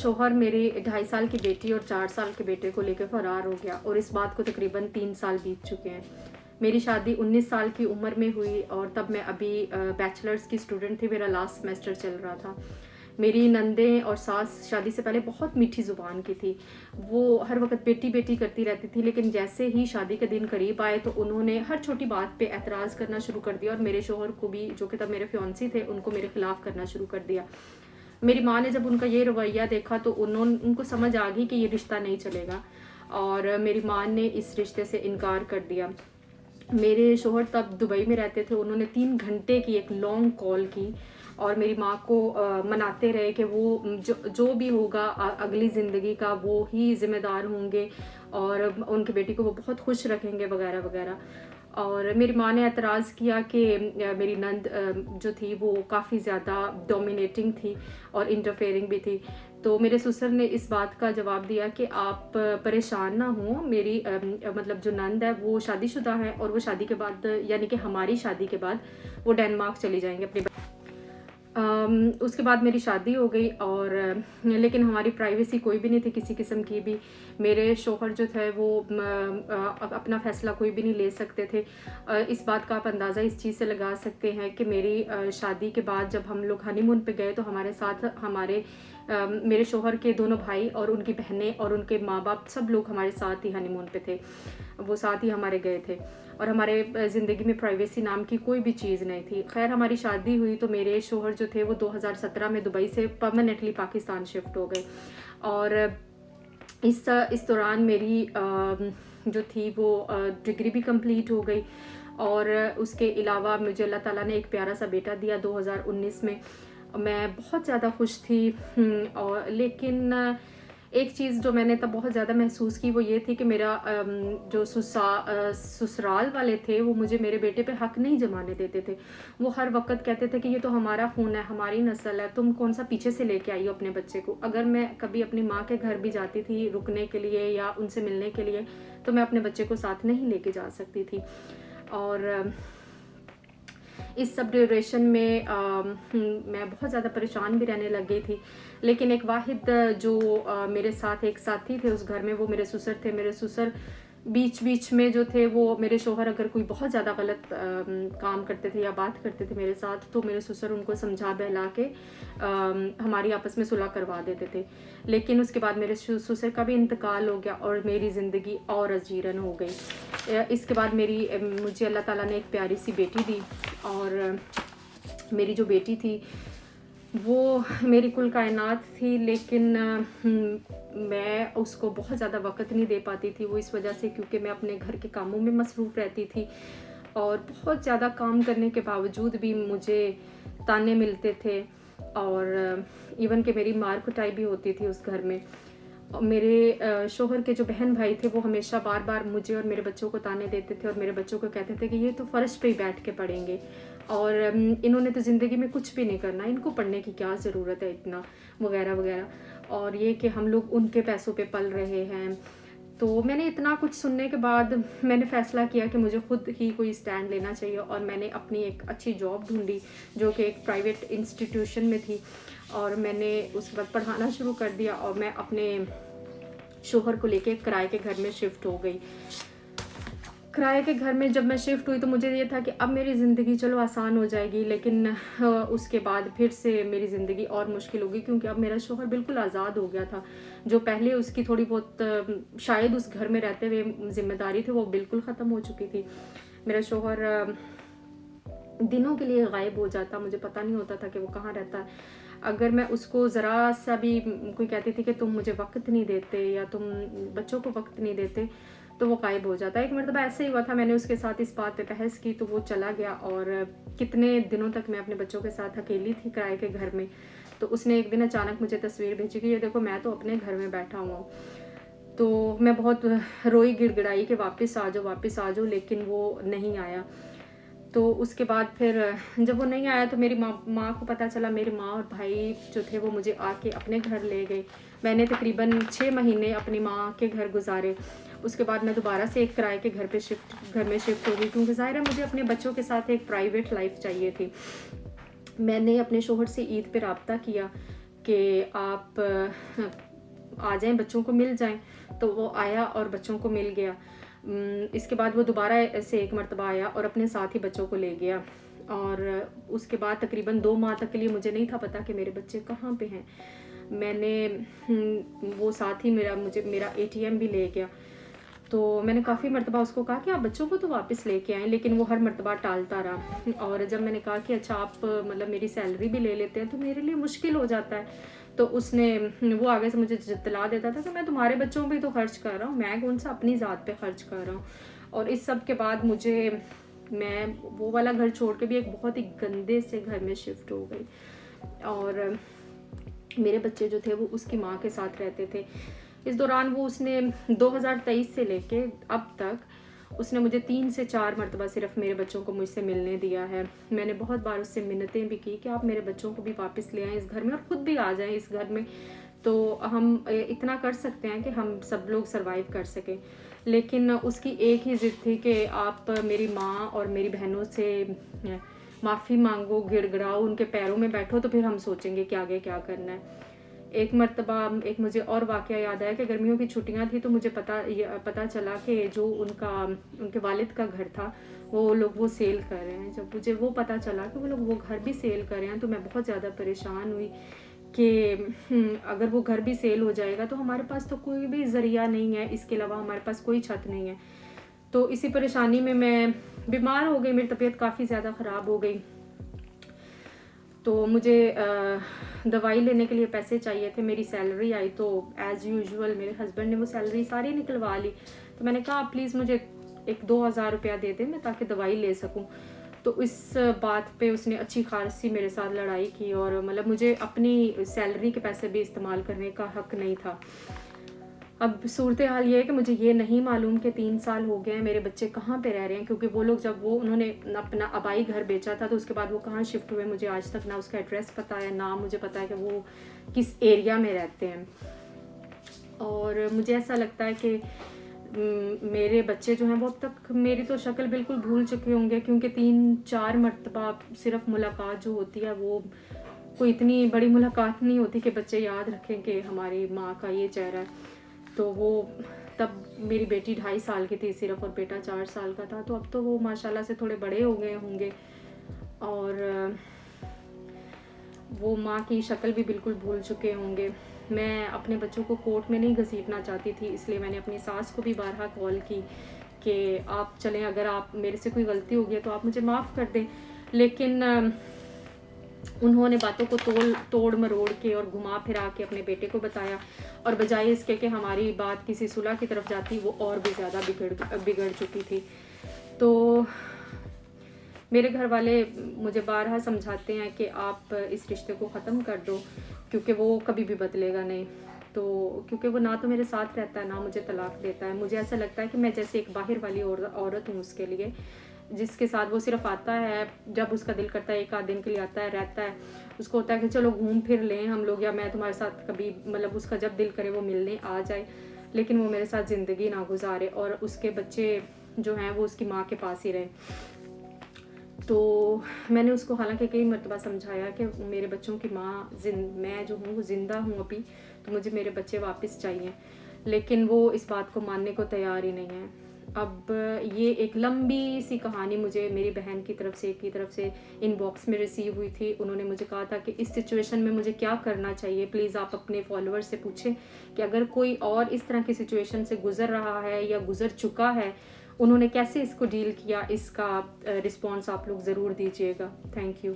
शोहर मेरी 2.5 साल की बेटी और 4 साल के बेटे को लेकर फ़रार हो गया और इस बात को तकरीबन 3 साल बीत चुके हैं। मेरी शादी 19 साल की उम्र में हुई और तब मैं अभी बैचलर्स की स्टूडेंट थी, मेरा लास्ट सेमेस्टर चल रहा था। मेरी नंदें और सास शादी से पहले बहुत मीठी ज़ुबान की थी। वो हर वक्त बेटी बेटी करती रहती थी, लेकिन जैसे ही शादी के दिन करीब आए तो उन्होंने हर छोटी बात पे एतराज़ करना शुरू कर दिया और मेरे शोहर को भी, जो कि तब मेरे फियांसी थे, उनको मेरे ख़िलाफ़ करना शुरू कर दिया। मेरी माँ ने जब उनका ये रवैया देखा तो उनको समझ आ गई कि ये रिश्ता नहीं चलेगा और मेरी माँ ने इस रिश्ते से इनकार कर दिया। मेरे शोहर तब दुबई में रहते थे, उन्होंने 3 घंटे की एक लॉन्ग कॉल की और मेरी माँ को मनाते रहे कि वो जो भी होगा अगली ज़िंदगी का वो ही ज़िम्मेदार होंगे और उनकी बेटी को वो बहुत खुश रखेंगे वगैरह वगैरह। और मेरी माँ ने एतराज़ किया कि मेरी नंद जो थी वो काफ़ी ज़्यादा डोमिनेटिंग थी और इंटरफेयरिंग भी थी। तो मेरे ससुर ने इस बात का जवाब दिया कि आप परेशान ना हों, मेरी मतलब जो नंद है वो शादीशुदा है और वो शादी के बाद, यानी कि हमारी शादी के बाद, वो डेनमार्क चली जाएंगे अपनी। उसके बाद मेरी शादी हो गई और लेकिन हमारी प्राइवेसी कोई भी नहीं थी किसी किस्म की भी। मेरे शोहर जो थे वो अपना फ़ैसला कोई भी नहीं ले सकते थे। इस बात का आप अंदाज़ा इस चीज़ से लगा सकते हैं कि मेरी शादी के बाद जब हम लोग हनीमून पे गए तो हमारे साथ मेरे शोहर के दोनों भाई और उनकी बहनें और उनके माँ बाप सब लोग हमारे साथ ही हनीमून पे थे, वो साथ ही हमारे गए थे और हमारे ज़िंदगी में प्राइवेसी नाम की कोई भी चीज़ नहीं थी। खैर हमारी शादी हुई तो मेरे शोहर जो थे वो 2017 में दुबई से परमानेंटली पाकिस्तान शिफ्ट हो गए और इस दौरान मेरी जो थी वो डिग्री भी कंप्लीट हो गई और उसके अलावा मुझे अल्लाह ताला ने एक प्यारा सा बेटा दिया 2019 में। मैं बहुत ज़्यादा खुश थी और लेकिन एक चीज़ जो मैंने तब बहुत ज़्यादा महसूस की वो ये थी कि मेरा जो ससुराल वाले थे वो मुझे मेरे बेटे पे हक नहीं जमाने देते थे। वो हर वक्त कहते थे कि ये तो हमारा खून है, हमारी नस्ल है, तुम कौन सा पीछे से लेके आई हो अपने बच्चे को। अगर मैं कभी अपनी माँ के घर भी जाती थी रुकने के लिए या उनसे मिलने के लिए तो मैं अपने बच्चे को साथ नहीं लेके जा सकती थी। और इस सब ड्यूरेशन में मैं बहुत ज़्यादा परेशान भी रहने लग गई थी। लेकिन एक वाहिद जो मेरे साथ एक साथी थे उस घर में, वो मेरे ससुर थे। मेरे ससुर बीच बीच में जो थे वो, मेरे शोहर अगर कोई बहुत ज़्यादा गलत काम करते थे या बात करते थे मेरे साथ तो मेरे ससुर उनको समझा बहला के हमारी आपस में सुलह करवा देते थे। लेकिन उसके बाद मेरे ससुर का भी इंतकाल हो गया और मेरी ज़िंदगी और अजीरन हो गई। इसके बाद मुझे अल्लाह ताला ने एक प्यारी सी बेटी दी और मेरी जो बेटी थी वो मेरी कुल कायनात थी, लेकिन मैं उसको बहुत ज़्यादा वक़्त नहीं दे पाती थी। वो इस वजह से क्योंकि मैं अपने घर के कामों में मसरूफ़ रहती थी और बहुत ज़्यादा काम करने के बावजूद भी मुझे ताने मिलते थे और इवन कि मेरी मार कुटाई भी होती थी उस घर में। मेरे शोहर के जो बहन भाई थे वो हमेशा बार बार मुझे और मेरे बच्चों को ताने देते थे और मेरे बच्चों को कहते थे कि ये तो फ़र्श पे ही बैठ के पढ़ेंगे और इन्होंने तो ज़िंदगी में कुछ भी नहीं करना, इनको पढ़ने की क्या ज़रूरत है इतना, वगैरह वगैरह। और ये कि हम लोग उनके पैसों पे पल रहे हैं। तो मैंने इतना कुछ सुनने के बाद मैंने फ़ैसला किया कि मुझे ख़ुद ही कोई स्टैंड लेना चाहिए और मैंने अपनी एक अच्छी जॉब ढूंढी जो कि एक प्राइवेट इंस्टीट्यूशन में थी और मैंने उस वक्त पढ़ाना शुरू कर दिया और मैं अपने शोहर को लेके किराए के घर में शिफ्ट हो गई। किराए के घर में जब मैं शिफ्ट हुई तो मुझे ये था कि अब मेरी ज़िंदगी चलो आसान हो जाएगी, लेकिन उसके बाद फिर से मेरी ज़िंदगी और मुश्किल होगी क्योंकि अब मेरा शोहर बिल्कुल आज़ाद हो गया था। जो पहले उसकी थोड़ी बहुत शायद उस घर में रहते हुए ज़िम्मेदारी थी वो बिल्कुल ख़त्म हो चुकी थी। मेरा शोहर दिनों के लिए गायब हो जाता, मुझे पता नहीं होता था कि वो कहाँ रहता है। अगर मैं उसको ज़रा सा भी कोई कहती थी कि तुम मुझे वक्त नहीं देते या तुम बच्चों को वक्त नहीं देते तो वो गायब हो जाता है। एक मरतबा ऐसे ही हुआ था, मैंने उसके साथ इस बात पे बहस की तो वो चला गया और कितने दिनों तक मैं अपने बच्चों के साथ अकेली थी किराए के घर में। तो उसने एक दिन अचानक मुझे तस्वीर भेजी कि ये देखो मैं तो अपने घर में बैठा हुआ हूँ। तो मैं बहुत रोई गिड़गिड़ाई कि वापस आ जाओ, लेकिन वो नहीं आया। तो उसके बाद फिर जब वो नहीं आया तो मेरी माँ को पता चला। मेरी माँ और भाई जो थे वो मुझे आके अपने घर ले गए। मैंने तकरीबन 6 महीने अपनी माँ के घर गुजारे। उसके बाद मैं दोबारा से एक किराए के घर में शिफ्ट हो गई क्योंकि ज़ाहिर है मुझे अपने बच्चों के साथ एक प्राइवेट लाइफ चाहिए थी। मैंने अपने शोहर से ईद पे राब्ता किया کہ آپ آ جائیں, بچوں کو مل جائیں. تو وہ آیا اور بچوں کو مل گیا. اس کے بعد وہ دوبارہ ایسے ایک مرتبہ آیا اور اپنے ساتھ ہی بچوں کو لے گیا. اور اس کے بعد تقریباً 2 ماہ تک کے لیے مجھے نہیں تھا پتہ کہ میرے بچے کہاں پہ ہیں. میں نے وہ ساتھ ہی میرا ATM بھی لے گیا. تو میں نے کافی مرتبہ اس کو کہا کہ آپ بچوں کو تو واپس لے کے آئیں, لیکن وہ ہر مرتبہ ٹالتا رہا. اور جب میں نے کہا کہ اچھا آپ مطلب میری سیلری بھی لے لیتے ہیں تو میرے لیے مشکل ہو جاتا ہے, تو اس نے وہ آگے سے مجھے جتلا دیتا تھا کہ میں تمہارے بچوں پہ تو خرچ کر رہا ہوں, میں کون سا اپنی ذات پہ خرچ کر رہا ہوں. اور اس سب کے بعد میں وہ والا گھر چھوڑ کے بھی ایک بہت ہی گندے سے گھر میں شفٹ ہو گئی. اور میرے بچے جو تھے وہ اس کی ماں کے ساتھ رہتے تھے. اس دوران اس نے 2023 سے لے کے اب تک اس نے مجھے 3 سے 4 مرتبہ صرف میرے بچوں کو مجھ سے ملنے دیا ہے. میں نے بہت بار اس سے منتیں بھی کی کہ آپ میرے بچوں کو بھی واپس لے آئیں اس گھر میں اور خود بھی آ جائیں اس گھر میں, تو ہم اتنا کر سکتے ہیں کہ ہم سب لوگ سروائیو کر سکیں. لیکن اس کی ایک ہی ضد تھی کہ آپ میری ماں اور میری بہنوں سے معافی مانگو, گڑ گڑاؤ, ان کے پیروں میں بیٹھو, تو پھر ہم سوچیں گے کہ آگے کیا کرنا ہے. ایک مرتبہ ایک مجھے اور واقعہ یاد آیا کہ گرمیوں کی چھٹیاں تھیں تو مجھے پتہ چلا کہ جو ان کے والد کا گھر تھا وہ سیل کر رہے ہیں. جب مجھے وہ پتہ چلا کہ وہ گھر بھی سیل کر رہے ہیں تو میں بہت زیادہ پریشان ہوئی کہ اگر وہ گھر بھی سیل ہو جائے گا تو ہمارے پاس تو کوئی بھی ذریعہ نہیں ہے, اس کے علاوہ ہمارے پاس کوئی چھت نہیں ہے. تو اسی پریشانی میں بیمار ہو گئی, میری طبیعت کافی زیادہ خراب ہو گئی. تو مجھے دوائی لینے کے لیے پیسے چاہیے تھے. میری سیلری آئی تو ایز یوزول میرے ہسبینڈ نے وہ سیلری ساری نکلوا لی. تو میں نے کہا پلیز مجھے 2,000 روپیہ دے دیں میں تاکہ دوائی لے سکوں. تو اس بات پہ اس نے اچھی خاصی میرے ساتھ لڑائی کی اور مطلب مجھے اپنی سیلری کے پیسے بھی استعمال کرنے کا حق نہیں تھا. اب صورتحال یہ ہے کہ مجھے یہ نہیں معلوم کہ 3 سال ہو گئے ہیں میرے بچے کہاں پہ رہ رہے ہیں, کیونکہ وہ لوگ انہوں نے اپنا آبائی گھر بیچا تھا تو اس کے بعد وہ کہاں شفٹ ہوئے مجھے آج تک نہ اس کا ایڈریس پتہ ہے, نہ مجھے پتہ ہے کہ وہ کس ایریا میں رہتے ہیں. اور مجھے ایسا لگتا ہے کہ میرے بچے جو ہیں وہ اب تک میری تو شکل بالکل بھول چکے ہوں گے, کیونکہ 3-4 مرتبہ صرف ملاقات جو ہوتی ہے وہ کوئی اتنی بڑی ملاقات نہیں ہوتی کہ بچے یاد رکھیں کہ ہماری ماں کا یہ چہرہ ہے. تو وہ تب میری بیٹی 2.5 سال کی تھی صرف اور بیٹا 4 سال کا تھا. تو اب تو وہ ماشاءاللہ سے تھوڑے بڑے ہو گئے ہوں گے اور وہ ماں کی شکل بھی بالکل بھول چکے ہوں گے. میں اپنے بچوں کو کورٹ میں نہیں گھسیٹنا چاہتی تھی, اس لیے میں نے اپنی ساس کو بھی بارہا کال کی کہ آپ چلیں, اگر آپ میرے سے کوئی غلطی ہو گئی تو آپ مجھے معاف کر دیں. لیکن انہوں نے باتوں کو توڑ مروڑ کے اور گھما پھرا کے اپنے بیٹے کو بتایا, اور بجائے اس کے کہ ہماری بات کسی صلح کی طرف جاتی وہ اور بھی زیادہ بگڑ چکی تھی. تو میرے گھر والے مجھے بارہا سمجھاتے ہیں کہ آپ اس رشتے کو ختم کر دو کیونکہ وہ کبھی بھی بدلے گا نہیں. تو کیونکہ وہ نہ تو میرے ساتھ رہتا ہے نہ مجھے طلاق دیتا ہے. مجھے ایسا لگتا ہے کہ میں جیسے ایک باہر والی عورت ہوں اس کے لیے, جس کے ساتھ وہ صرف آتا ہے جب اس کا دل کرتا ہے, 1 آدھ دن کے لیے آتا ہے, رہتا ہے, اس کو ہوتا ہے کہ چلو گھوم پھر لیں ہم لوگ, یا میں تمہارے ساتھ کبھی مطلب اس کا جب دل کرے وہ ملنے آ جائے, لیکن وہ میرے ساتھ زندگی نہ گزارے اور اس کے بچے جو ہیں وہ اس کی ماں کے پاس ہی رہیں. تو میں نے اس کو حالانکہ کئی مرتبہ سمجھایا کہ میرے بچوں کی ماں میں جو ہوں وہ زندہ ہوں ابھی, تو مجھے میرے بچے واپس چاہیے, لیکن وہ اس بات کو ماننے کو تیار ہی نہیں ہے. اب یہ ایک لمبی سی کہانی مجھے میری بہن کی طرف سے ان باکس میں ریسیو ہوئی تھی. انہوں نے مجھے کہا تھا کہ اس سچویشن میں مجھے کیا کرنا چاہیے, پلیز آپ اپنے فالوور سے پوچھیں کہ اگر کوئی اور اس طرح کی سچویشن سے گزر رہا ہے یا گزر چکا ہے, انہوں نے کیسے اس کو ڈیل کیا, اس کا رسپانس آپ لوگ ضرور دیجیے گا. Thank you.